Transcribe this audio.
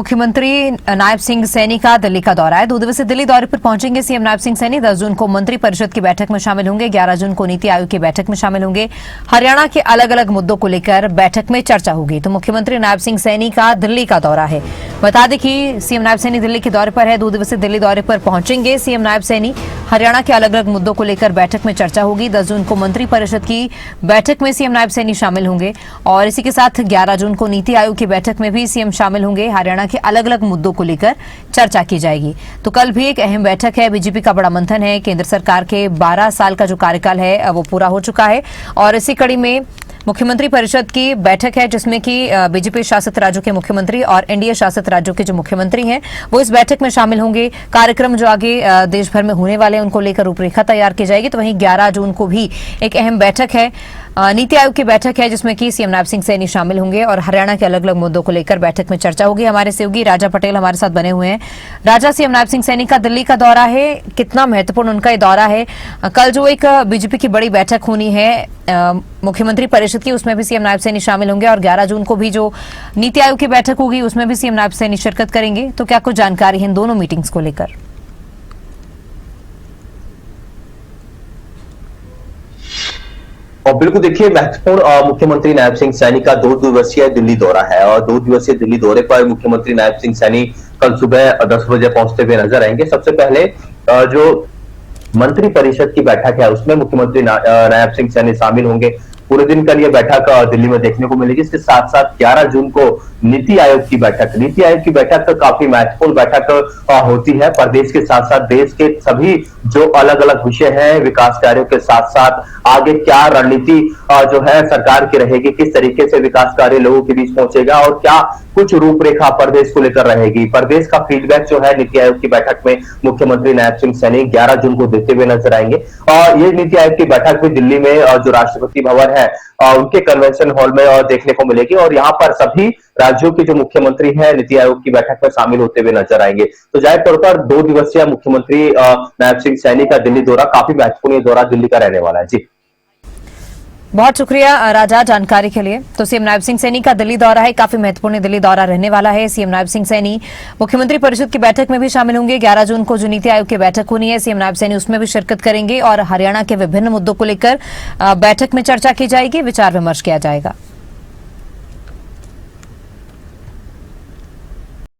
मुख्यमंत्री नायब सिंह सैनी का दिल्ली का दौरा है। 2 दिवसीय दिल्ली दौरे पर पहुंचेंगे सीएम नायब सिंह सैनी। 10 जून को मंत्री परिषद की बैठक में शामिल होंगे। 11 जून को नीति आयोग की बैठक में शामिल होंगे। हरियाणा के अलग अलग मुद्दों को लेकर बैठक में चर्चा होगी। तो मुख्यमंत्री नायब सिंह सैनी का दिल्ली का दौरा है। बता दें कि सीएम नायब सैनी दिल्ली के दौरे पर है। 2 दिवसीय दिल्ली दौरे पर पहुंचेंगे सीएम नायब सैनी। हरियाणा के अलग अलग मुद्दों को लेकर बैठक में चर्चा होगी। 10 जून को मंत्री परिषद की बैठक में सीएम नायब सैनी शामिल होंगे और इसी के साथ 11 जून को नीति आयोग की बैठक में भी सीएम शामिल होंगे। हरियाणा के अलग अलग मुद्दों को लेकर चर्चा की जाएगी। तो कल भी एक अहम बैठक है। बीजेपी का बड़ा मंथन है। केंद्र सरकार के 12 साल का जो कार्यकाल है वो पूरा हो चुका है और इसी कड़ी में मुख्यमंत्री परिषद की बैठक है जिसमें कि बीजेपी शासित राज्यों के मुख्यमंत्री और एनडीए शासित राज्यों के जो मुख्यमंत्री हैं वो इस बैठक में शामिल होंगे। कार्यक्रम जो आगे देश भर में होने वाले हैं उनको लेकर रूपरेखा तैयार की जाएगी। तो वहीं 11 जून को भी एक अहम बैठक है, नीति आयोग की बैठक है जिसमें कि सीएम नायब सिंह सैनी शामिल होंगे और हरियाणा के अलग अलग मुद्दों को लेकर बैठक में चर्चा होगी। हमारे सहयोगी राजा पटेल हमारे साथ बने हुए हैं। राजा, सीएम नायब सिंह सैनी का दिल्ली का दौरा है, कितना महत्वपूर्ण उनका ये दौरा है? कल जो एक बीजेपी की बड़ी बैठक होनी है मुख्यमंत्री परिषद की, उसमें भी सीएम नायब सैनी शामिल होंगे और 11 जून को भी जो नीति आयोग की बैठक होगी उसमें भी सीएम नायब सैनी शिरकत करेंगे। तो क्या कुछ जानकारी है इन दोनों मीटिंग्स को लेकर? और बिल्कुल देखिए, महत्वपूर्ण मुख्यमंत्री नायब सिंह सैनी का 2 दिवसीय दिल्ली दौरा है और 2 दिवसीय दिल्ली दौरे पर मुख्यमंत्री नायब सिंह सैनी कल सुबह 10 बजे पहुंचते हुए नजर आएंगे। सबसे पहले जो मंत्री परिषद की बैठक है उसमें मुख्यमंत्री नायब सिंह सैनी शामिल होंगे। पूरे दिन कल ये बैठक दिल्ली में देखने को मिलेगी। इसके साथ साथ 11 जून को नीति आयोग की बैठक काफी महत्वपूर्ण बैठक होती है। प्रदेश के साथ साथ देश के सभी जो अलग अलग विषय हैं, विकास कार्यों के साथ साथ आगे क्या रणनीति जो है सरकार की रहेगी, किस तरीके से विकास कार्य लोगों के बीच पहुंचेगा और क्या कुछ रूपरेखा प्रदेश को लेकर रहेगी। प्रदेश का फीडबैक जो है नीति आयोग की बैठक में मुख्यमंत्री नायब सिंह सैनी 11 जून को देते हुए नजर आएंगे। और ये नीति आयोग की बैठक भी दिल्ली में जो राष्ट्रपति भवन है उनके कन्वेंशन हॉल में देखने को मिलेगी और यहाँ पर सभी राज्यों के जो मुख्यमंत्री हैं नीति आयोग की बैठक में शामिल होते हुए नजर आएंगे। तो जाहिर तौर पर 2 दिवसीय मुख्यमंत्री नायब सिंह सैनी का दिल्ली दौरा काफी महत्वपूर्ण दौरा दिल्ली का रहने वाला है। जी, बहुत शुक्रिया राजा जानकारी के लिए। तो सीएम नायब सिंह सैनी का दिल्ली दौरा है, काफी महत्वपूर्ण दिल्ली दौरा रहने वाला है। सीएम नायब सिंह सैनी मुख्यमंत्री परिषद की बैठक में भी शामिल होंगे। 11 जून को जो नीति आयोग की बैठक होनी है सीएम नायब सैनी उसमें भी शिरकत करेंगे और हरियाणा के विभिन्न मुद्दों को लेकर बैठक में चर्चा की जाएगी, विचार विमर्श किया जाएगा।